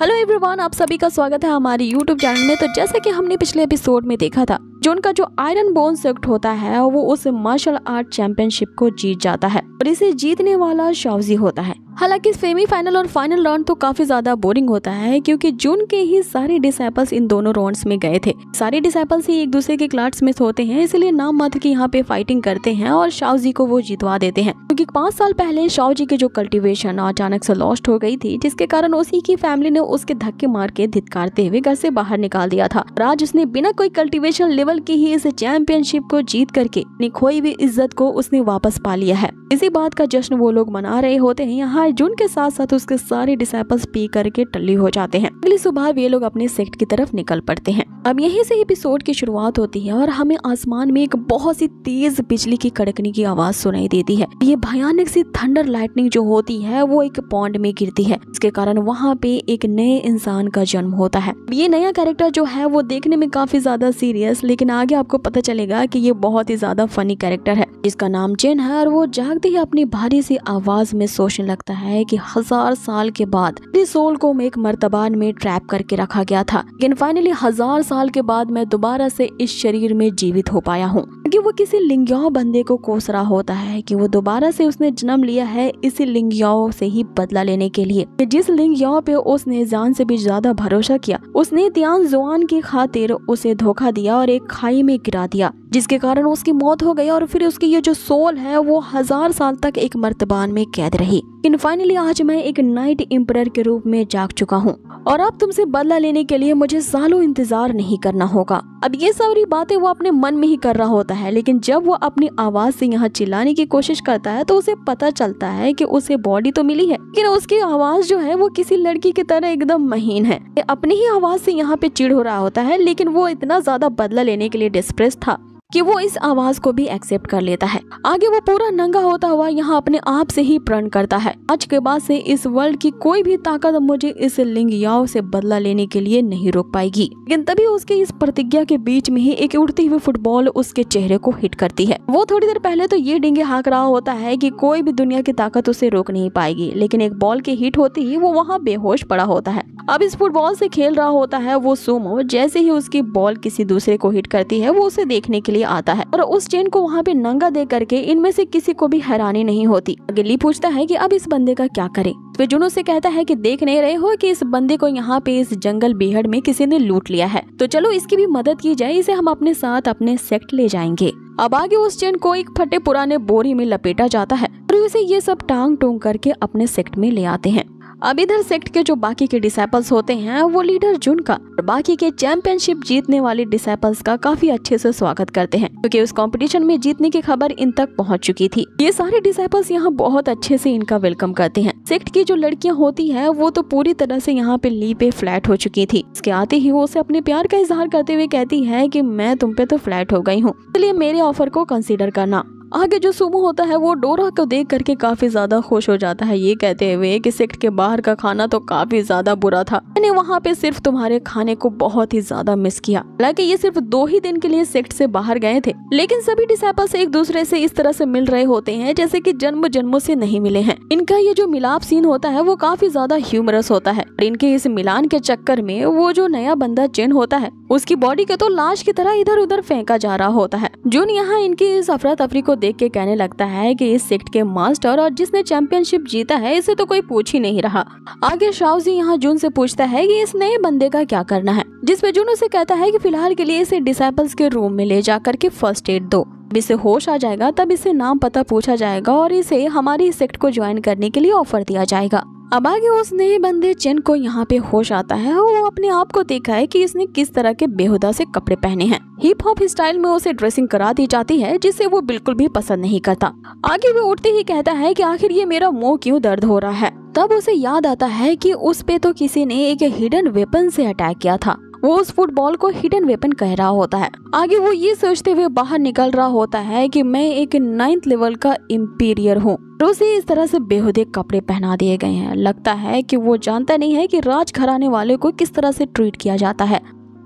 Hello everyone, आप सभी का स्वागत है हमारे यूट्यूब चैनल में। तो जैसे कि हमने पिछले एपिसोड में देखा था, जो उनका जो आयरन बोन सेक्ट होता है वो उस मार्शल आर्ट चैंपियनशिप को जीत जाता है और इसे जीतने वाला शाओजी होता है। हालांकि सेमीफाइनल और फाइनल राउंड तो काफी ज्यादा बोरिंग होता है, क्योंकि जून के ही सारे डिसाइपल्स इन दोनों राउंड्स में गए थे। सारे डिसाइपल्स ही एक दूसरे के क्लासमेट्स होते हैं, इसलिए नाम मात्र की यहाँ पे फाइटिंग करते हैं और शाओजी को वो जितवा देते हैं। क्योंकि 5 साल पहले शाओजी की जो कल्टीवेशन अचानक से लॉस्ट हो गई थी, जिसके कारण उसी की फैमिली ने उसके धक्के मार के धिक्कारते हुए घर से बाहर निकाल दिया था। आज उसने बिना कोई कल्टीवेशन लेवल की ही इस चैंपियनशिप को जीत करके अपनी खोई हुई इज्जत को उसने वापस पा लिया है। इसी बात का जश्न वो लोग मना रहे होते हैं। यहाँ जून के साथ साथ उसके सारे डिसाइपल्स पी करके टल्ली हो जाते हैं। अगली सुबह वे लोग अपने सेक्ट की तरफ निकल पड़ते हैं। अब यहीं से एपिसोड की शुरुआत होती है और हमें आसमान में एक बहुत सी तेज बिजली की कड़कने की आवाज सुनाई देती है। ये भयानक सी थंडर लाइटनिंग जो होती है वो एक पॉन्ड में गिरती है, इसके कारण वहाँ पे एक नए इंसान का जन्म होता है। ये नया कैरेक्टर जो है वो देखने में काफी ज्यादा सीरियस, लेकिन आगे आपको पता चलेगा कि ये बहुत ही ज्यादा फनी कैरेक्टर है, जिसका नाम जेन है। और वो जागते ही अपनी भारी सी आवाज में सोचने लगता है कि 1000 साल के बाद मेरी सोल को एक मर्तबान में ट्रैप करके रखा गया था, लेकिन फाइनली 1000 साल के बाद मैं दोबारा से इस शरीर में जीवित हो पाया हूँ। क्योंकि वो किसी लिंग्याओ बंदे को कोस रहा होता है कि वो दोबारा से उसने जन्म लिया है इसी लिंग्याओ से ही बदला लेने के लिए। जिस लिंग्याओ पे उसने जान से भी ज्यादा भरोसा किया, उसने तियान जुआन की खातिर उसे धोखा दिया और एक खाई में गिरा दिया, जिसके कारण उसकी मौत हो गई। और फिर उसकी ये जो सोल है वो 1000 साल तक एक मर्तबान में कैद रही। लेकिन फाइनली आज मैं एक नाइट एम्परर के रूप में जाग चुका हूँ और अब तुमसे बदला लेने के लिए मुझे सालों इंतजार नहीं करना होगा। अब ये सारी बातें वो अपने मन में ही कर रहा होता है, लेकिन जब वो अपनी आवाज से यहाँ चिल्लाने की कोशिश करता है तो उसे पता चलता है कि उसे बॉडी तो मिली है, लेकिन उसकी आवाज जो है वो किसी लड़की की तरह एकदम महीन है। अपनी ही आवाज से यहाँ पे चिढ़ हो रहा होता है, लेकिन वो इतना ज्यादा बदला लेने के लिए डिस्प्रेस था कि वो इस आवाज को भी एक्सेप्ट कर लेता है। आगे वो पूरा नंगा होता हुआ यहाँ अपने आप से ही प्रण करता है, आज के बाद से इस वर्ल्ड की कोई भी ताकत मुझे इस लिंग्याओ से बदला लेने के लिए नहीं रोक पाएगी। लेकिन तभी उसके इस प्रतिज्ञा के बीच में ही एक उड़ती हुई फुटबॉल उसके चेहरे को हिट करती है। वो थोड़ी देर पहले तो ये डिंगे हाँक रहा होता है कि कोई भी दुनिया की ताकत उसे रोक नहीं पाएगी, लेकिन एक बॉल के हिट होते ही वो वहाँ बेहोश पड़ा होता है। अब इस फुटबॉल से खेल रहा होता है वो सुमो। जैसे ही उसकी बॉल किसी दूसरे को हिट करती है वो उसे देखने के लिए आता है और उस चेन को वहाँ पे नंगा देख करके इनमें से किसी को भी हैरानी नहीं होती। गिल्ली पूछता है कि अब इस बंदे का क्या करे। फिर जुनू से कहता है कि देख नहीं रहे हो कि इस बंदे को यहाँ पे इस जंगल बेहड़ में किसी ने लूट लिया है, तो चलो इसकी भी मदद की जाए, इसे हम अपने साथ अपने सेक्ट ले जाएंगे। अब आगे उस चेन को एक फटे पुराने बोरी में लपेटा जाता है और उसे ये सब टांग टूंग करके अपने सेक्ट में ले आते हैं। अब इधर सेक्ट के जो बाकी के डिसाइपल्स होते हैं वो लीडर जुन का और बाकी के चैंपियनशिप जीतने वाले डिसाइपल्स का काफी अच्छे से स्वागत करते हैं, क्योंकि उस कंपटीशन में जीतने की खबर इन तक पहुंच चुकी थी। ये सारे डिसाइपल्स यहाँ बहुत अच्छे से इनका वेलकम करते हैं। सेक्ट की जो लड़कियां होती है वो तो पूरी तरह से यहाँ पे ली पे फ्लैट हो चुकी थी। इसके आते ही वो उसे अपने प्यार का इजहार करते हुए कहती है कि मैं तुम पे तो फ्लैट हो गई हूँ, इसलिए मेरे ऑफर को कंसिडर करना। आगे जो सुमो होता है वो डोरा को देख करके काफी ज्यादा खुश हो जाता है, ये कहते हुए कि सेक्ट के बाहर का खाना तो काफी ज्यादा बुरा था, मैंने वहाँ पे सिर्फ तुम्हारे खाने को बहुत ही ज्यादा मिस किया। हालांकि ये सिर्फ 2 ही दिन के लिए सेक्ट से बाहर गए थे, लेकिन सभी डिसाइपल्स एक दूसरे से इस तरह से मिल रहे होते हैं जैसे कि जन्म जन्मों से नहीं मिले हैं। इनका ये जो मिलाप सीन होता है वो काफी ज्यादा ह्यूमरस होता है। इनके इस मिलान के चक्कर में वो जो नया बंदा जेन होता है उसकी बॉडी के तो लाश की तरह इधर उधर फेंका जा रहा होता है। जून यहाँ इनकी इस अफरा तफरी को देख के कहने लगता है कि इस सेक्ट के मास्टर और जिसने चैंपियनशिप जीता है इसे तो कोई पूछ ही नहीं रहा। आगे शाओजी यहाँ जून से पूछता है कि इस नए बंदे का क्या करना है, जिसपे जून उसे कहता है कि फिलहाल के लिए इसे डिसाइपल्स के रूम में ले जाकर के फर्स्ट एड दो, इसे होश आ जाएगा तब इसे नाम पता पूछा जाएगा और इसे हमारी सेक्ट को ज्वाइन करने के लिए ऑफर दिया जाएगा। अब आगे उस नए बंदे चेन को यहाँ पे होश आता है और वो अपने आप को देखा है कि इसने किस तरह के बेहुदा से कपड़े पहने हैं। हिप हॉप स्टाइल में उसे ड्रेसिंग करा दी जाती है, जिसे वो बिल्कुल भी पसंद नहीं करता। आगे वो उठते ही कहता है कि आखिर ये मेरा मुंह क्यों दर्द हो रहा है। तब उसे याद आता है कि उस पे तो किसी ने एक हिडन वेपन से अटैक किया था। वो उस फुटबॉल को हिडन वेपन कह रहा होता है। आगे वो ये सोचते हुए बाहर निकल रहा होता है कि मैं एक 9th लेवल का इंपीरियर हूँ। उसे इस तरह से बेहुदे कपड़े पहना दिए गए हैं। लगता है कि वो जानता नहीं है कि राज घराने वाले को किस तरह से ट्रीट किया जाता है।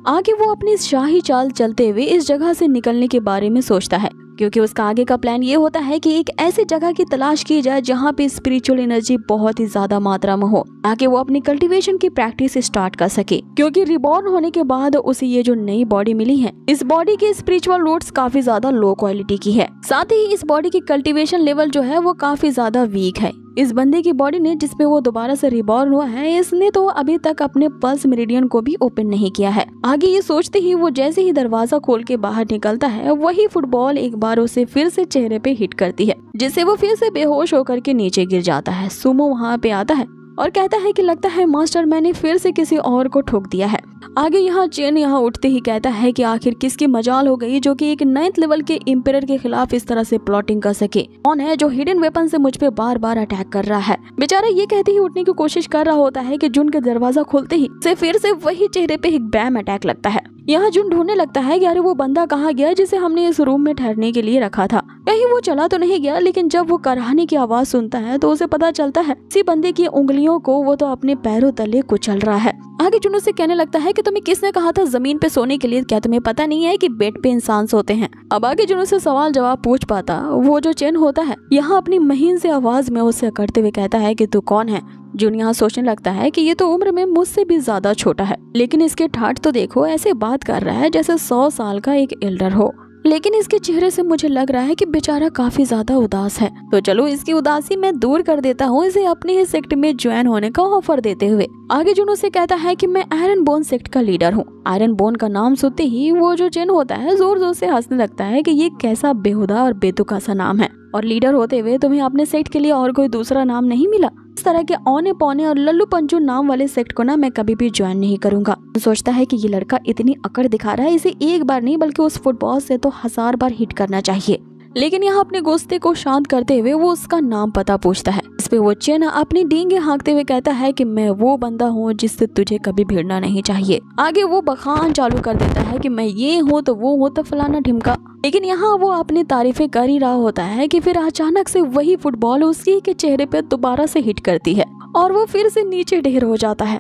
आगे वो अपनी शाही चाल चलते हुए इस जगह से निकलने के बारे में सोचता है, क्योंकि उसका आगे का प्लान ये होता है कि एक ऐसी जगह की तलाश की जाए जहाँ पे स्पिरिचुअल एनर्जी बहुत ही ज्यादा मात्रा में हो, ताकि वो अपनी कल्टीवेशन की प्रैक्टिस स्टार्ट कर सके। क्योंकि रिबॉर्न होने के बाद उसे ये जो नई बॉडी मिली है, इस बॉडी की स्पिरिचुअल रूट्स काफी ज्यादा लो क्वालिटी की है। साथ ही इस बॉडी की कल्टीवेशन लेवल जो है वो काफी ज्यादा वीक है। इस बंदे की बॉडी ने, जिसमें वो दोबारा से रिबॉर्न हुआ है, इसने तो अभी तक अपने पल्स मेरिडियन को भी ओपन नहीं किया है। आगे ये सोचते ही वो जैसे ही दरवाजा खोल के बाहर निकलता है, वही फुटबॉल एक बार उसे फिर से चेहरे पे हिट करती है, जिससे वो फिर से बेहोश होकर के नीचे गिर जाता है। सुमो वहाँ पे आता है और कहता है कि लगता है मास्टर, मैंने फिर से किसी और को ठोक दिया है। आगे यहाँ चेन यहाँ उठते ही कहता है कि आखिर किसकी मजाल हो गई जो कि एक 9th लेवल के एम्पायर के खिलाफ इस तरह से प्लॉटिंग कर सके। कौन है जो हिडन वेपन से मुझ पे बार बार अटैक कर रहा है। बेचारा ये कहते ही उठने की कोशिश कर रहा होता है कि जुन के दरवाजा खोलते ही से फिर से वही चेहरे पे एक बैम अटैक लगता है। यहाँ जुन ढूंढने लगता है कि अरे वो बंदा कहाँ गया जिसे हमने इस रूम में ठहरने के लिए रखा था, कहीं वो चला तो नहीं गया। लेकिन जब वो कराहने की आवाज सुनता है तो उसे पता चलता है इसी बंदे की उंगलियों को वो तो अपने पैरों तले कुचल रहा है। आगे जुन उसे कहने लगता है कि तुम्हें किसने कहा था जमीन पे सोने के लिए, क्या तुम्हें पता नहीं है कि बेड पे इंसान सोते हैं। अब आगे जुन उसे सवाल जवाब पूछ पाता वो जो चेन होता है, यहाँ अपनी महीन से आवाज में उससे करते हुए कहता है कि तू कौन है। जुन यहाँ सोचने लगता है कि ये तो उम्र में मुझसे भी ज्यादा छोटा है, लेकिन इसके ठाठ तो देखो, ऐसे बात कर रहा है जैसे 100 साल का एक एल्डर हो। लेकिन इसके चेहरे से मुझे लग रहा है कि बेचारा काफी ज्यादा उदास है। तो चलो इसकी उदासी मैं दूर कर देता हूँ, इसे अपने ही सेक्ट में ज्वाइन होने का ऑफर देते हुए। आगे जुन उसे कहता है कि मैं आयरन बोन सेक्ट का लीडर हूँ। आयरन बोन का नाम सुनते ही वो जो चेन होता है जोर जोर से हंसने लगता है कि ये कैसा बेहुदा और बेतुका सा नाम है, और लीडर होते हुए तुम्हें अपने सेक्ट के लिए और कोई दूसरा नाम नहीं मिला। इस तरह के औने पौने और लल्लू पंचू नाम वाले सेक्ट को ना मैं कभी भी ज्वाइन नहीं करूंगा। सोचता है कि ये लड़का इतनी अकड़ दिखा रहा है, इसे एक बार नहीं बल्कि उस फुटबॉल से तो 1000 बार हिट करना चाहिए। लेकिन यहाँ अपने गुस्से को शांत करते हुए वो उसका नाम पता पूछता है। इस पे वो चेन अपनी डींगे हाँकते हुए कहता है कि मैं वो बंदा हूँ जिससे तुझे कभी भिड़ना नहीं चाहिए। आगे वो बखान चालू कर देता है कि मैं ये हूँ तो वो हूँ तो फलाना ढिमका। लेकिन यहाँ वो अपनी तारीफें कर ही रहा होता है कि फिर अचानक से वही फुटबॉल उसी के चेहरे पे दोबारा से हिट करती है और वो फिर से नीचे ढेर हो जाता है।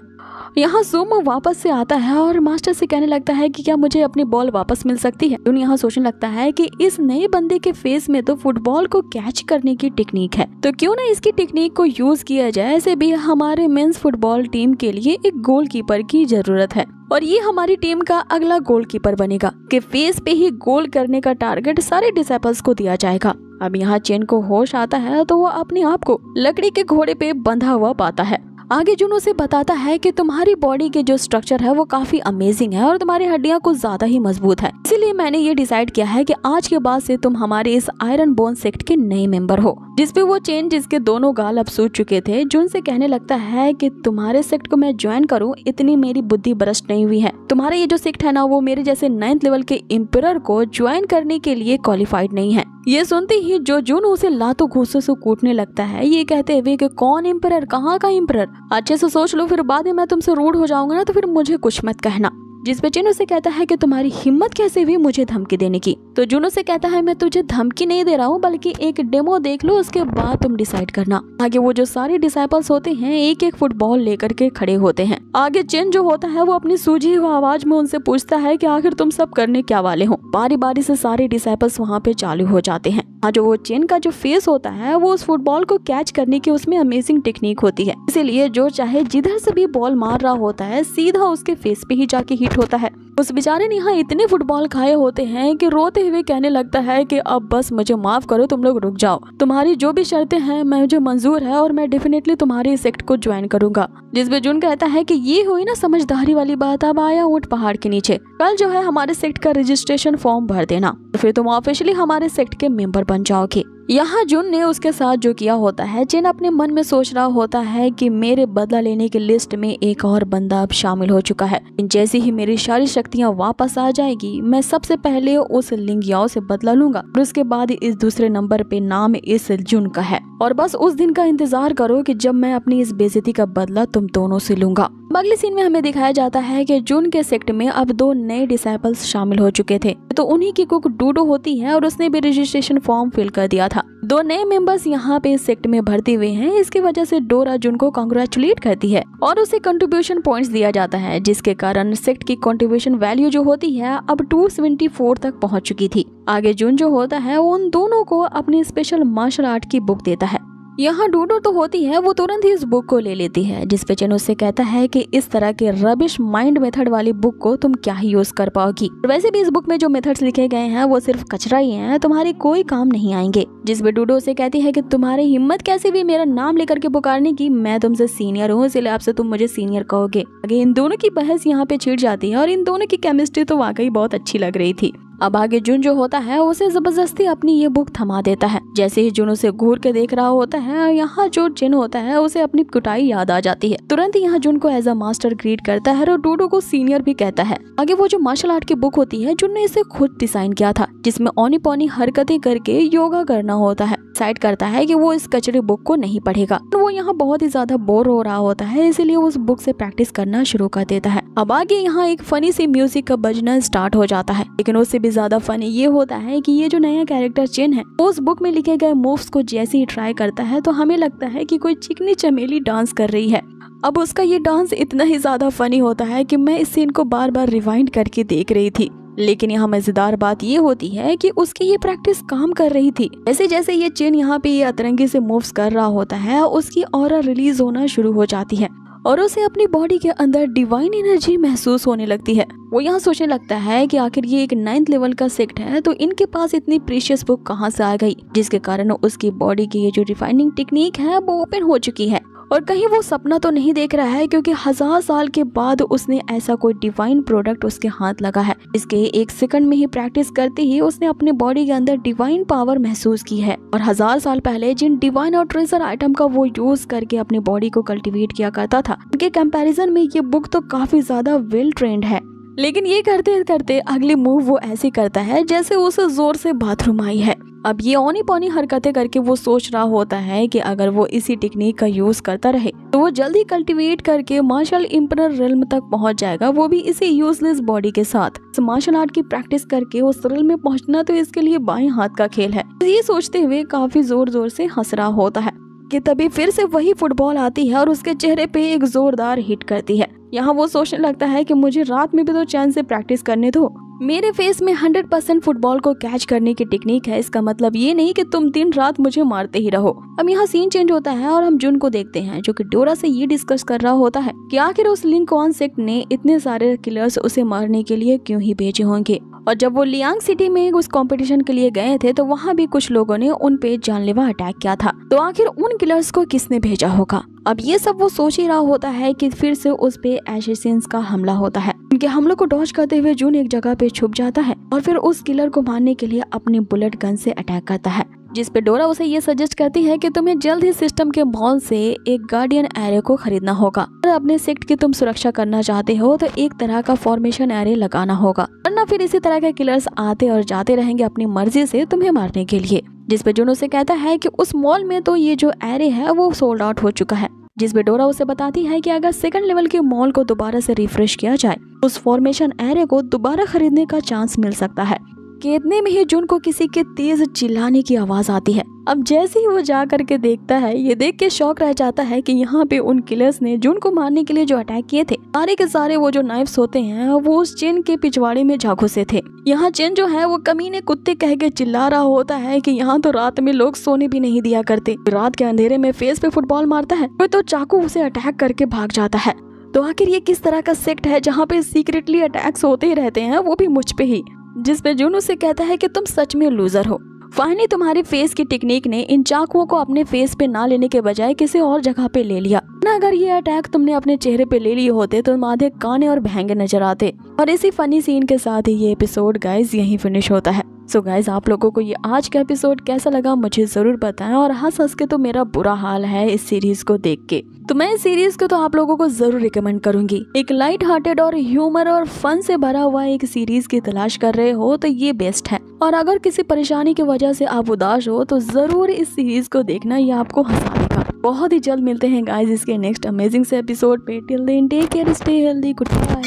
यहाँ सुमो वापस से आता है और मास्टर से कहने लगता है कि क्या मुझे अपनी बॉल वापस मिल सकती है। जुन यहाँ सोचने लगता है कि इस नए बंदे के फेस में तो फुटबॉल को कैच करने की टेक्निक है, तो क्यों ना इसकी टेक्निक को यूज किया जाए। ऐसे भी हमारे मेंस फुटबॉल टीम के लिए एक गोलकीपर की जरूरत है और ये हमारी टीम का अगला गोलकीपर बनेगा कि फेस पे ही गोल करने का टारगेट सारे डिसेबल्स को दिया जाएगा। अब यहाँ चेन को होश आता है तो वो अपने आप को लकड़ी के घोड़े पे बंधा हुआ पाता है। आगे जुन उसे बताता है कि तुम्हारी बॉडी के जो स्ट्रक्चर है वो काफी अमेजिंग है और तुम्हारी हड्डियां कुछ ज्यादा ही मजबूत है, इसीलिए मैंने ये डिसाइड किया है कि आज के बाद से तुम हमारे इस आयरन बोन सेक्ट के नए मेंबर हो। जिसपे वो चेन, जिसके दोनों गाल अब सूज चुके थे, जुन से कहने लगता है कि तुम्हारे सेक्ट को मैं ज्वाइन करूं, इतनी मेरी बुद्धि भ्रष्ट नहीं हुई है। तुम्हारा ये जो सेक्ट है ना, वो मेरे जैसे 9th लेवल के एम्पायर को ज्वाइन करने के लिए क्वालिफाइड नहीं है। ये सुनते ही जो जुन उसे लातों घूंसों से कूटने लगता है, ये कहते हुए कि कौन एम्पायर, कहाँ का एम्पायर, अच्छे से सोच लो, फिर बाद में मैं तुमसे रूड हो जाऊंगा ना तो फिर मुझे कुछ मत कहना। जिस पे चिन उसे कहता है कि तुम्हारी हिम्मत कैसे हुई मुझे धमकी देने की। तो जुन उसे कहता है मैं तुझे धमकी नहीं दे रहा हूँ, बल्कि एक डेमो देख लो, उसके बाद तुम डिसाइड करना। आगे वो जो सारे डिसाइपल्स होते हैं एक एक फुटबॉल लेकर के खड़े होते हैं। आगे चिन जो होता है वो अपनी सूझी हुई आवाज में उनसे पूछता है कि आखिर तुम सब करने क्या वाले हो। बारी बारी से सारे डिसाइपल्स वहाँ पे चालू हो जाते हैं। जो वो चेन का जो फेस होता है वो उस फुटबॉल को कैच करने की उसमें अमेजिंग टेक्निक होती है, इसीलिए जो चाहे जिधर से भी बॉल मार रहा होता है सीधा उसके फेस पे ही जाके हिट होता है। उस बेचारे ने यहाँ इतने फुटबॉल खाए होते हैं कि रोते हुए कहने लगता है कि अब बस मुझे माफ करो, तुम लोग रुक जाओ, तुम्हारी जो भी शर्तें हैं मुझे मंजूर है और मैं डेफिनेटली तुम्हारे सेक्ट को ज्वाइन करूंगा। जिस पे जुन कहता है कि ये हुई ना समझदारी वाली बात, अब आया ऊंट पहाड़ के नीचे, कल जो है हमारे सेक्ट का रजिस्ट्रेशन फॉर्म भर देना, तो फिर तुम ऑफिशियली हमारे सेक्ट के मेंबर बन जाओगे। यहाँ जुन ने उसके साथ जो किया होता है, चिन अपने मन में सोच रहा होता है कि मेरे बदला लेने की लिस्ट में एक और बंदा अब शामिल हो चुका है। जैसे ही मेरी सारी शक्तियाँ वापस आ जाएगी, मैं सबसे पहले उस लिंगियाओ से बदला लूंगा और उसके बाद इस दूसरे नंबर पे नाम इस जुन का है, और बस उस दिन का इंतजार करो कि जब मैं अपनी इस बेइज्जती का बदला तुम दोनों से लूंगा। अगले सीन में हमें दिखाया जाता है कि जुन के सेक्ट में अब 2 नए डिसाइपल्स शामिल हो चुके थे। तो उन्हीं की कुक डूडो होती है और उसने भी रजिस्ट्रेशन फॉर्म फिल कर दिया था। दो नए मेंबर्स यहाँ पे सेक्ट में भर्ती हुए हैं। इसकी वजह से डोरा जुन को कांग्रेचुलेट करती है और उसे कंट्रीब्यूशन पॉइंट्स दिया जाता है, जिसके कारण सेक्ट की कंट्रीब्यूशन वैल्यू जो होती है अब 274 तक पहुंच चुकी थी। आगे जुन जो होता है वो उन दोनों को अपनी स्पेशल मार्शल आर्ट की बुक देता है। यहाँ डूडो तो होती है वो तुरंत ही इस बुक को ले लेती है, जिसपे चिन उससे कहता है कि इस तरह के रबिश माइंड मेथड वाली बुक को तुम क्या ही यूज कर पाओगी। वैसे भी इस बुक में जो मेथड्स लिखे गए हैं वो सिर्फ कचरा ही हैं, तुम्हारे कोई काम नहीं आएंगे। जिसपे डूडो से कहती है कि तुम्हारी हिम्मत कैसे भी मेरा नाम लेकर के पुकारने की, मैं तुमसे सीनियर हूँ इसलिए आपसे तुम मुझे सीनियर कहोगे। आगे इन दोनों की बहस यहाँ पे छिड़ जाती है और इन दोनों की केमिस्ट्री तो वाकई बहुत अच्छी लग रही थी। अब आगे जुन जो होता है उसे जबरदस्ती अपनी ये बुक थमा देता है। जैसे ही जुन उसे घूर के देख रहा होता है, यहाँ जो चिन होता है उसे अपनी कुटाई याद आ जाती है। तुरंत ही यहाँ जुन को एज अ मास्टर ग्रीट करता है और डूडो को सीनियर भी कहता है। आगे वो जो मार्शल आर्ट की बुक होती है जुन ने इसे खुद डिजाइन किया था, जिसमें औनी पौनी हरकतें करके योगा करना होता है। डिसाइड करता है कि वो इस कचरे बुक को नहीं पढ़ेगा। वो यहाँ बहुत ही ज्यादा बोर हो रहा होता है, इसीलिए उस बुक से प्रैक्टिस करना शुरू कर देता है। अब आगे यहाँ एक फनी सी म्यूजिक का बजना स्टार्ट हो जाता है, लेकिन उससे भी ज्यादा फनी ये होता है कि ये जो नया कैरेक्टर चिन है वो उस बुक में लिखे गए मूव्स को जैसे ही ट्राई करता है तो हमें लगता है कि कोई चिकनी चमेली डांस कर रही है। अब उसका ये डांस इतना ही ज्यादा फनी होता है कि मैं इस सीन को बार बार रिवाइंड करके देख रही थी। लेकिन यहाँ मजेदार बात ये होती है कि उसकी ये प्रैक्टिस काम कर रही थी। जैसे जैसे ये चिन यहाँ पे ये अतरंगी से मूव्स कर रहा होता है, उसकी ऑरा रिलीज होना शुरू हो जाती है और उसे अपनी बॉडी के अंदर डिवाइन एनर्जी महसूस होने लगती है। वो यहाँ सोचने लगता है कि आखिर ये एक 9th लेवल का सेक्ट है तो इनके पास इतनी प्रीशियस बुक कहाँ से आ गई, जिसके कारण उसकी बॉडी की ये जो रिफाइनिंग टेक्निक है वो ओपन हो चुकी है। और कहीं वो सपना तो नहीं देख रहा है, क्योंकि 1000 साल के बाद उसने ऐसा कोई डिवाइन प्रोडक्ट उसके हाथ लगा है। इसके 1 सेकंड में ही प्रैक्टिस करते ही उसने अपने बॉडी के अंदर डिवाइन पावर महसूस की है। और 1000 साल पहले जिन डिवाइन और ट्रेजर आइटम का वो यूज करके अपनी बॉडी को कल्टीवेट किया करता था, उनके कंपैरिजन में ये बुक तो काफी ज्यादा वेल ट्रेंड है। लेकिन ये करते करते अगली मूव वो ऐसी करता है जैसे उसे जोर से बाथरूम आई है। अब ये औनी पौनी हरकतें करके वो सोच रहा होता है कि अगर वो इसी टेक्निक का यूज करता रहे तो वो जल्दी कल्टीवेट करके मार्शल इंपरर रिल्म तक पहुंच जाएगा, वो भी इसी यूजलेस बॉडी के साथ। इस मार्शल आर्ट की प्रैक्टिस करके उस रिल्म में पहुंचना तो इसके लिए बाएं हाथ का खेल है। ये सोचते हुए काफी जोर जोर से हंस रहा होता है कि तभी फिर से वही फुटबॉल आती है और उसके चेहरे पे एक जोरदार हिट करती है। यहाँ वो सोचने लगता है कि मुझे रात में भी तो चैन से प्रैक्टिस करने दो। मेरे फेस में 100% फुटबॉल को कैच करने की टेक्निक है, इसका मतलब ये नहीं कि तुम दिन रात मुझे मारते ही रहो। अब यहाँ सीन चेंज होता है और हम जुन को देखते हैं जो कि डोरा से ये डिस्कस कर रहा होता है कि आखिर उस लिंकॉन सेक्ट ने इतने सारे किलर्स उसे मारने के लिए क्यों ही भेजे होंगे। और जब वो लियांग सिटी में उस कंपटीशन के लिए गए थे तो वहाँ भी कुछ लोगों ने उन पे जानलेवा अटैक किया था, तो आखिर उन किलर्स को किसने भेजा होगा। अब ये सब वो सोच ही रहा होता है कि फिर से उस पे एशेसिन्स का हमला होता है। उनके हमलों को डॉज करते हुए जून एक जगह पे छुप जाता है और फिर उस किलर को मारने के लिए अपनी बुलेट गन से अटैक करता है, जिस पे डोरा उसे ये सजेस्ट करती है कि तुम्हें जल्द ही सिस्टम के मॉल से एक गार्डियन एरे को खरीदना होगा। अगर अपने सेक्ट की तुम सुरक्षा करना चाहते हो तो एक तरह का फॉर्मेशन एरे लगाना होगा, वरना फिर इसी तरह के किलर्स आते और जाते रहेंगे अपनी मर्जी से तुम्हें मारने के लिए। जिस पे जून उसे कहता है कि उस मॉल में तो ये जो एरे है वो सोल्ड आउट हो चुका है। जिस पे डोरा उसे बताती है कि अगर 2nd लेवल के मॉल को दोबारा से रिफ्रेश किया जाए उस फॉर्मेशन एरे को दोबारा खरीदने का चांस मिल सकता है। कि इतने में ही जून को किसी के तेज चिल्लाने की आवाज आती है। अब जैसे ही वो जा करके देखता है, ये देख के शॉक रह जाता है कि यहाँ पे उन किलर्स ने जून को मारने के लिए जो अटैक किए थे, सारे के सारे वो जो नाइफ्स होते हैं वो उस चिन के पिछवाड़े में जा घुसे थे। यहाँ चिन जो है वो कमीने कुत्ते कह के चिल्ला रहा होता है कि यहाँ तो रात में लोग सोने भी नहीं दिया करते, रात के अंधेरे में फेस पे फुटबॉल मारता है, वो तो चाकू उसे अटैक करके भाग जाता है। तो आखिर ये किस तरह का सेक्ट है जहाँ पे सीक्रेटली अटैक्स होते ही रहते हैं, वो भी मुझ पे ही। जिस पे जून उसे कहता है कि तुम सच में लूजर हो। फाइनली तुम्हारी फेस की टेक्निक ने इन चाकुओं को अपने फेस पे ना लेने के बजाय किसी और जगह पे ले लिया ना। अगर ये अटैक तुमने अपने चेहरे पे ले लिए होते तो आधे काने और भैंगे नजर आते। और इसी फनी सीन के साथ ही ये एपिसोड गाइस यहीं फिनिश होता है। सो गाइस, आप लोगों को ये आज का एपिसोड कैसा लगा मुझे जरूर बताएं। और हंस हंस के तो मेरा बुरा हाल है इस सीरीज को देख के, तो मैं इस सीरीज को तो आप लोगों को जरूर रिकमेंड करूंगी। एक लाइट हार्टेड और ह्यूमर और फन से भरा हुआ एक सीरीज की तलाश कर रहे हो तो ये बेस्ट है। और अगर किसी परेशानी की वजह से आप उदास हो तो जरूर इस सीरीज को देखना, ये आपको हंसा देगा। बहुत ही जल्द मिलते हैं गाइस इसके नेक्स्ट अमेजिंग से एपिसोड पे। Till then take care, stay healthy, good bye.